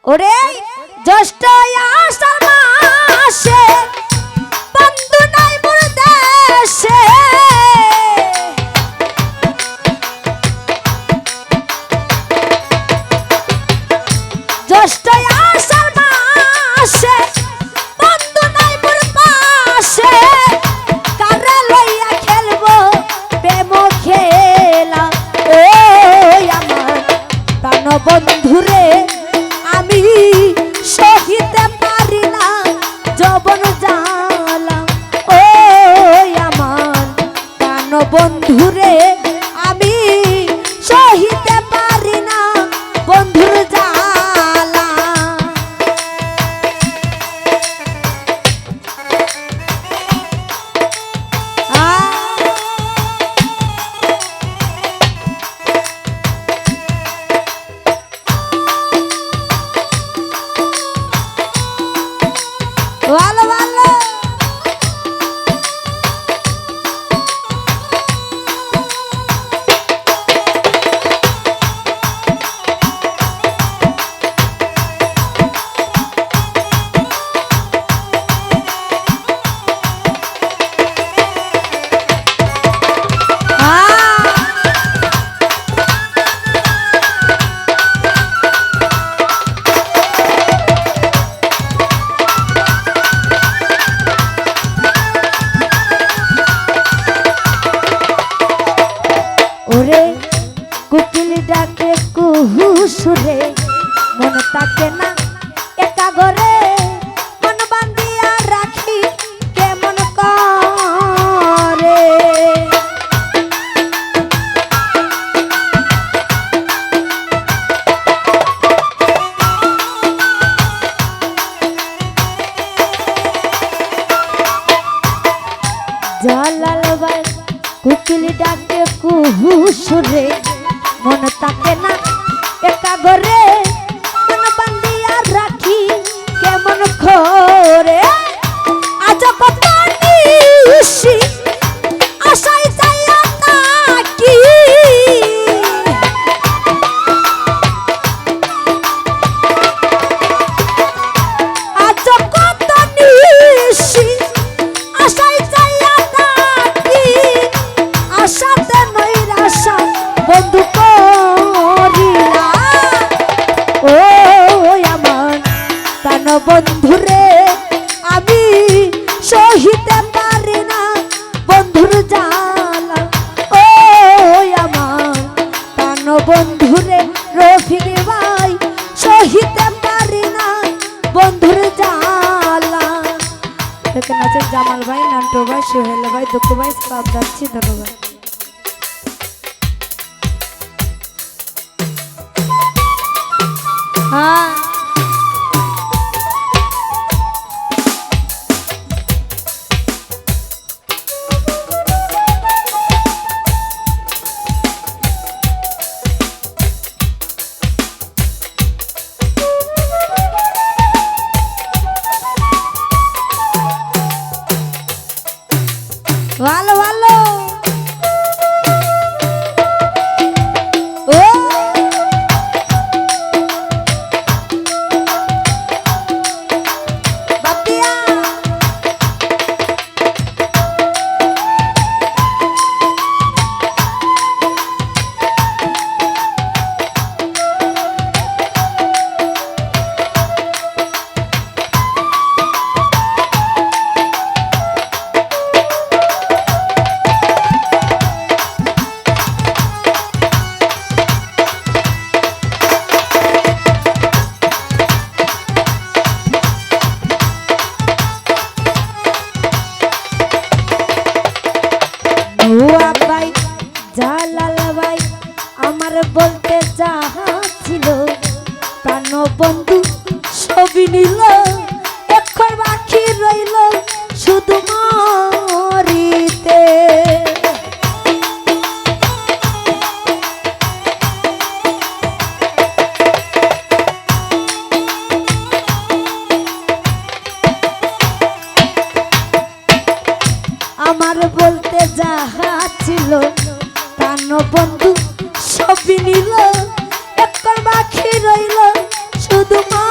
ওরে জ্যৈষ্ঠ আষাঢ় মাসে বন্ধু নাই মোর দেশে জ্যৈষ্ঠ আষাঢ় মাসে বন্ধু নাই মোর পাশে কারে লইয়া খেলবো প্রেম খেলা ও আমার প্রাণ বন্ধুরে আমি সহিতে পারি না যৌবন জ্বালা ও আমার প্রাণ বন্ধুরে আমি সহিতে পারি না বন্ধুর জ্বালা ভালো ভালো ওরে কুকিল ডাকে কুহু সুরে মন তাকে না একা ঘরে মন বান্ধিয়া রাখি কেমন করে জালাল ভাই কুকিল ডাকে কুহু সুরে মন তাকে না একা ঘরে মন বান্ধিয়া রাখি কেমন করে আজ কত নিশি আশায় যাইয়া থাকি আজ কত নিশি আশায় যাইয়া থাকি আশাতে নৈরাশা বন্ধু করিলা ও আমার প্রাণ বন্ধুরে আমি সহিতে পারি না বন্ধুর জ্বালা ও আমার প্রাণ বন্ধুরে রফিক ভাই সহিতে পারি না বন্ধুর জ্বালা এখানে আছেন জামাল ভাই নান্টু ভাই সোহেল ভাই দুঃখু ভাই সালাম যাচ্ছি ধন্যবাদ হ্যাঁ ভালো ভালো ও বাপিয়া জালাল ভাই আমার বলতে যাহা ছিল প্রাণ বন্ধু ছবি নিল এখন বাকি রইল শুধু মরিতে আমার বলতে যাহা ছিল প্রাণ বন্ধু সবই নিল, এখন বাকি রইল শুধু মা।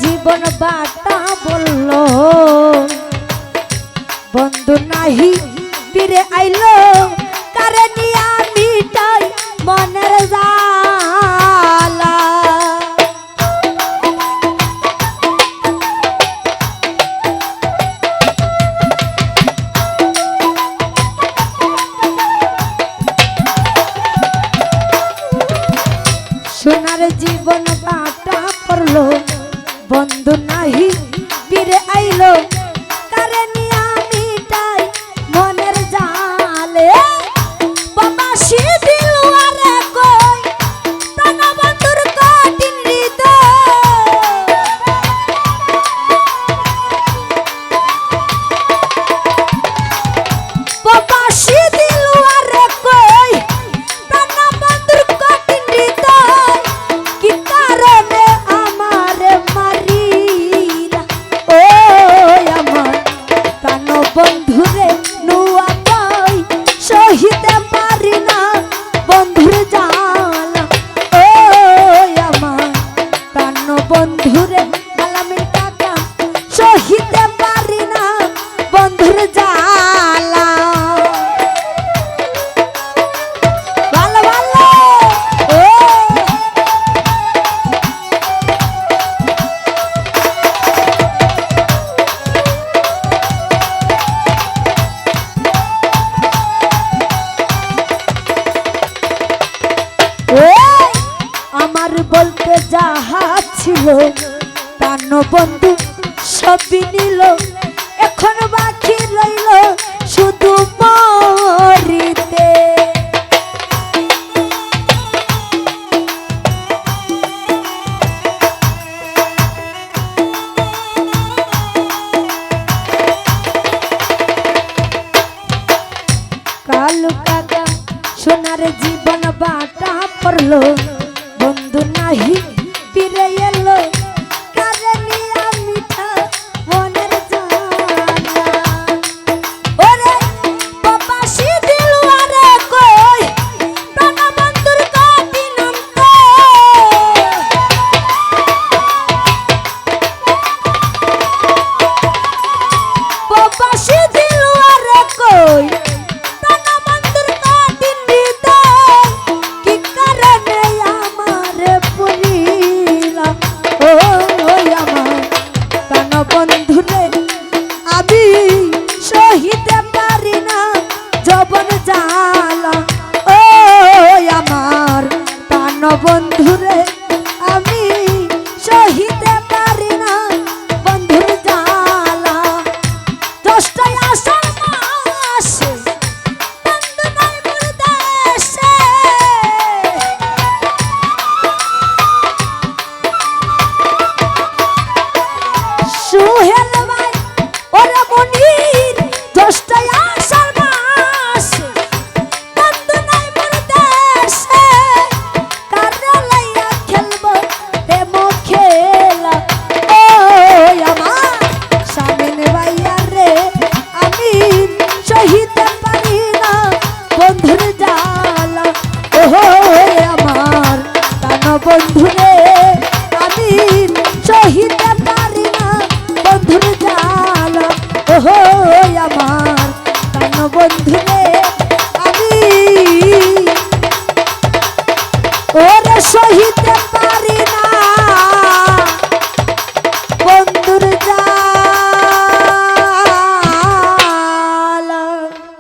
জীবন বাটা বলল বন্ধু নাহি ফিরে আইলো কারে নিয়া মিটাই মনের জালা সোনার জীবন বাটা পড়লো বন্ধু নাহি ফিরে আইলো কারে নিয়া মিটাই মনের জালে বাবাসি দিলওয়ারে কই প্রাণ বন্ধুর কঠিন হৃদয় বাবাসি দিলওয়ারে কই প্রাণ বন্ধুর কঠিন হৃদয় কি কারণে আমারে মারিলা ও আমার প্রাণ বন্ধুরে নুয়া পাই সহিতে পারি না বন্ধুর জালা ও আমার প্রাণ বন্ধুরে আলামিন কাকা সহিতে পারি না বন্ধুর জালা ভালো ভালো ও আমার বলতে যাহা ছিল প্রাণ বন্ধু সবই নিল এখন বাকি রইল শুধু মরিতে কালু কাকা সোনার জীবন বাটা পড়লো বন্ধু নাহি ফিরে এলো কারে নিয়া মিঠা মনের জালা ওরে বাবাসি দিলওয়ারে কই প্রাণ বন্ধুর কঠিন বাবাসি দিলওয়ারে কই প্রাণ বন্ধুর কঠিন হৃদয় কি কারণে আমারে পুরিলা ও আমার প্রাণ বন্ধুরে আমি সহিতে পারি না যবন জালা ও আমার প্রাণ বন্ধুরে আমি সহিতে পারি না বন্ধুর জালা দশটায় আষাঢ় মাসে বন্ধু নাই মোর দেশে সুহেল ভাই ওরে মনির দশটায় আষাঢ় মাসে বন্ধু নাই মোর দেশে কারে লইয়া খেলবো প্রেম খেলা ও আমার স্বামীন ভাইয়া রে আমি সহিতে পারি না বন্ধুর জালা ও আমার প্রাণ বন্ধুরে আমি সহিতে পারি না বন্ধুর জালা ও আমার প্রাণ বন্ধুরে আমি ওরে সহিতে পারি